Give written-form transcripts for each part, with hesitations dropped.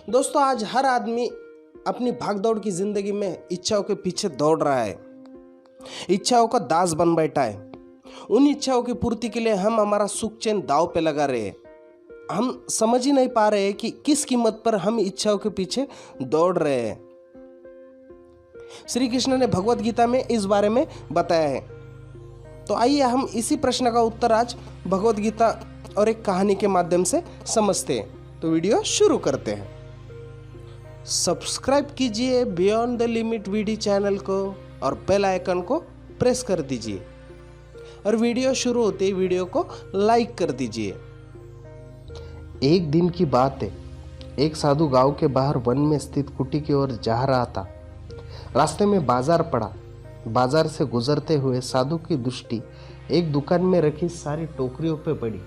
दोस्तों, आज हर आदमी अपनी भागदौड़ की जिंदगी में इच्छाओं के पीछे दौड़ रहा है, इच्छाओं का दास बन बैठा है। उन इच्छाओं की पूर्ति के लिए हम हमारा सुख चैन दांव पे लगा रहे हैं। हम समझ ही नहीं पा रहे हैं कि किस कीमत पर हम इच्छाओं के पीछे दौड़ रहे हैं। श्री कृष्ण ने भगवत गीता में इस बारे में बताया है। तो आइए हम इसी प्रश्न का उत्तर आज भगवत गीता और एक कहानी के माध्यम से समझते हैं। तो वीडियो शुरू करते हैं। सब्सक्राइब कीजिए beyond the limit VD channel को और बेल आइकन को प्रेस कर दीजिए और वीडियो शुरू होते ही वीडियो को लाइक कर दीजिए। एक दिन की बात है, एक साधु गांव के बाहर वन में स्थित कुटी की ओर जा रहा था। रास्ते में बाजार पड़ा। बाजार से गुजरते हुए साधु की दृष्टि एक दुकान में रखी सारी टोकरियों पे पड़ी।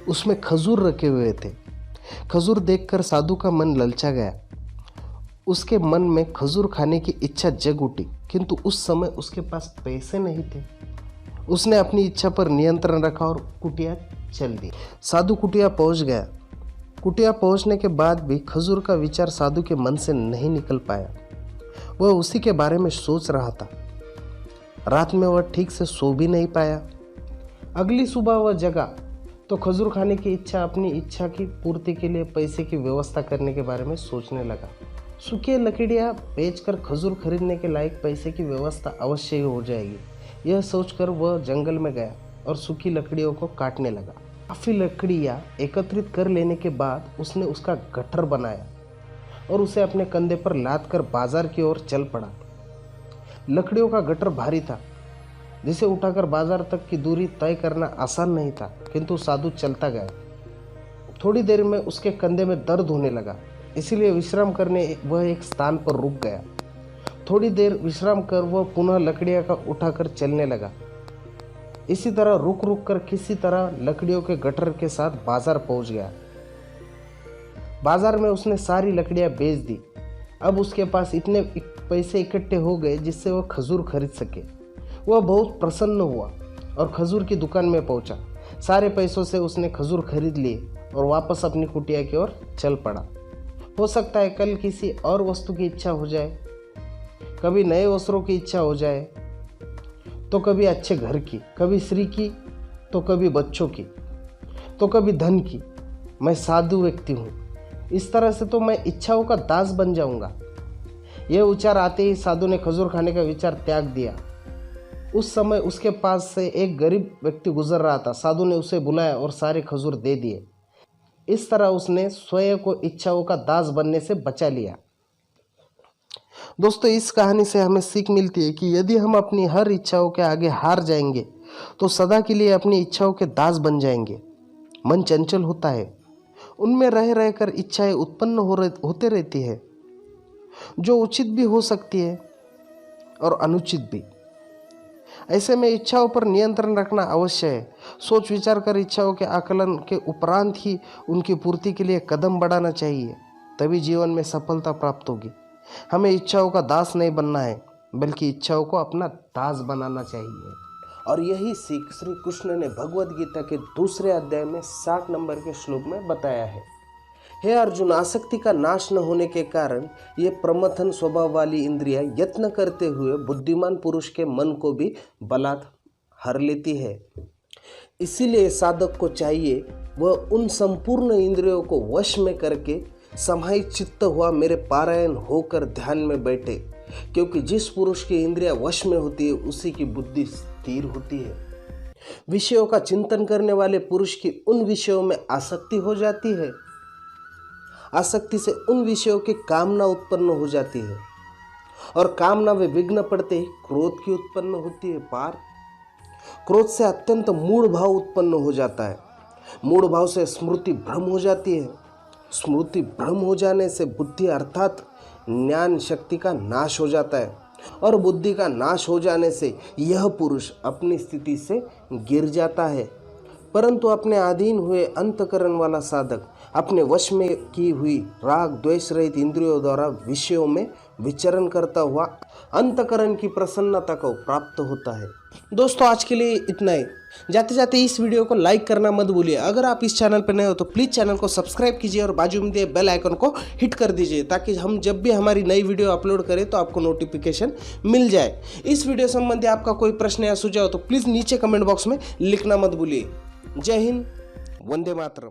उसमें खजूर रखे हुए थे। खजूर देखकर साधु का मन ललचा गया। उसके मन में खजूर खाने की इच्छा जग उठी, किंतु उस समय उसके पास पैसे नहीं थे। उसने अपनी इच्छा पर नियंत्रण रखा और कुटिया चल दी। साधु कुटिया पहुंच गया। कुटिया पहुंचने के बाद भी खजूर का विचार साधु के मन से नहीं निकल पाया। वह उसी के बारे में सोच रहा था। रात में वह ठीक से सो भी नहीं पाया। अगली सुबह वह जगा तो खजूर खाने की इच्छा, अपनी इच्छा की पूर्ति के लिए पैसे की व्यवस्था करने के बारे में सोचने लगा। सूखी लकड़ियाँ बेचकर खजूर खरीदने के लायक पैसे की व्यवस्था अवश्य ही हो जाएगी। यह सोचकर वह जंगल में गया और सूखी लकड़ियों को काटने लगा। काफ़ी लकड़ियाँ एकत्रित कर लेने के बाद उसने उसका गट्ठर बनाया और उसे अपने कंधे पर लाद कर बाजार की ओर चल पड़ा। लकड़ियों का गट्ठर भारी था, जिसे उठाकर बाजार तक की दूरी तय करना आसान नहीं था, किंतु साधु चलता गया। थोड़ी देर में उसके कंधे में दर्द होने लगा, इसीलिए विश्राम करने वह एक स्थान पर रुक गया। थोड़ी देर विश्राम कर वह पुनः लकड़ियाँ का उठाकर चलने लगा। इसी तरह रुक रुक कर किसी तरह लकड़ियों के गट्ठर के साथ बाजार पहुंच गया। बाजार में उसने सारी लकड़ियाँ बेच दी। अब उसके पास इतने पैसे इकट्ठे हो गए जिससे वह खजूर खरीद सके। वह बहुत प्रसन्न हुआ और खजूर की दुकान में पहुंचा। सारे पैसों से उसने खजूर खरीद लिए और वापस अपनी कुटिया की ओर चल पड़ा। हो सकता है कल किसी और वस्तु की इच्छा हो जाए, कभी नए वस्त्रों की इच्छा हो जाए, तो कभी अच्छे घर की, कभी स्त्री की, तो कभी बच्चों की, तो कभी धन की। मैं साधु व्यक्ति हूँ, इस तरह से तो मैं इच्छाओं का दास बन जाऊंगा। यह विचार आते ही साधु ने खजूर खाने का विचार त्याग दिया। उस समय उसके पास से एक गरीब व्यक्ति गुजर रहा था। साधु ने उसे बुलाया और सारे खजूर दे दिए। इस तरह उसने स्वयं को इच्छाओं का दास बनने से बचा लिया। दोस्तों, इस कहानी से हमें सीख मिलती है कि यदि हम अपनी हर इच्छाओं के आगे हार जाएंगे तो सदा के लिए अपनी इच्छाओं के दास बन जाएंगे। मन चंचल होता है, उनमें रह रहकर इच्छाएं उत्पन्न होते रहती है, जो उचित भी हो सकती है और अनुचित भी। ऐसे में इच्छाओं पर नियंत्रण रखना अवश्य है। सोच विचार कर इच्छाओं के आकलन के उपरांत ही उनकी पूर्ति के लिए कदम बढ़ाना चाहिए, तभी जीवन में सफलता प्राप्त होगी। हमें इच्छाओं का दास नहीं बनना है, बल्कि इच्छाओं को अपना दास बनाना चाहिए। और यही सीख श्री कृष्ण ने भगवत गीता के दूसरे अध्याय में 60 नंबर के श्लोक में बताया है। हे अर्जुन, आसक्ति का नाश न होने के कारण ये प्रमथन स्वभाव वाली इंद्रियां यत्न करते हुए बुद्धिमान पुरुष के मन को भी बलात् हर लेती है। इसीलिए साधक को चाहिए वह उन संपूर्ण इंद्रियों को वश में करके समाहित चित्त हुआ मेरे पारायण होकर ध्यान में बैठे, क्योंकि जिस पुरुष की इंद्रियां वश में होती है उसी की बुद्धि स्थिर होती है। विषयों का चिंतन करने वाले पुरुष की उन विषयों में आसक्ति हो जाती है। आसक्ति से उन विषयों की कामना उत्पन्न हो जाती है और कामना वे विघ्न पड़ते ही क्रोध की उत्पन्न होती है। क्रोध से अत्यंत मूढ़ भाव उत्पन्न हो जाता है। मूढ़ भाव से स्मृति भ्रम हो जाती है। स्मृति भ्रम हो जाने से बुद्धि अर्थात ज्ञान शक्ति का नाश हो जाता है और बुद्धि का नाश हो जाने से यह पुरुष अपनी स्थिति से गिर जाता है। परंतु अपने अधीन हुए अंतकरण वाला साधक अपने वश में की हुई राग द्वेष रहित इंद्रियों द्वारा विषयों में विचरण करता हुआ अंतकरण की प्रसन्नता को प्राप्त होता है। दोस्तों, आज के लिए इतना ही। जाते जाते इस वीडियो को लाइक करना मत भूलिए। अगर आप इस चैनल पर नए हो तो प्लीज़ चैनल को सब्सक्राइब कीजिए और बाजू में दिए बेल आइकन को हिट कर दीजिए, ताकि हम जब भी हमारी नई वीडियो अपलोड करें तो आपको नोटिफिकेशन मिल जाए। इस वीडियो संबंधी आपका कोई प्रश्न या सुझाव तो प्लीज़ नीचे कमेंट बॉक्स में लिखना मत भूलिए। जय हिंद, वंदे मातरम।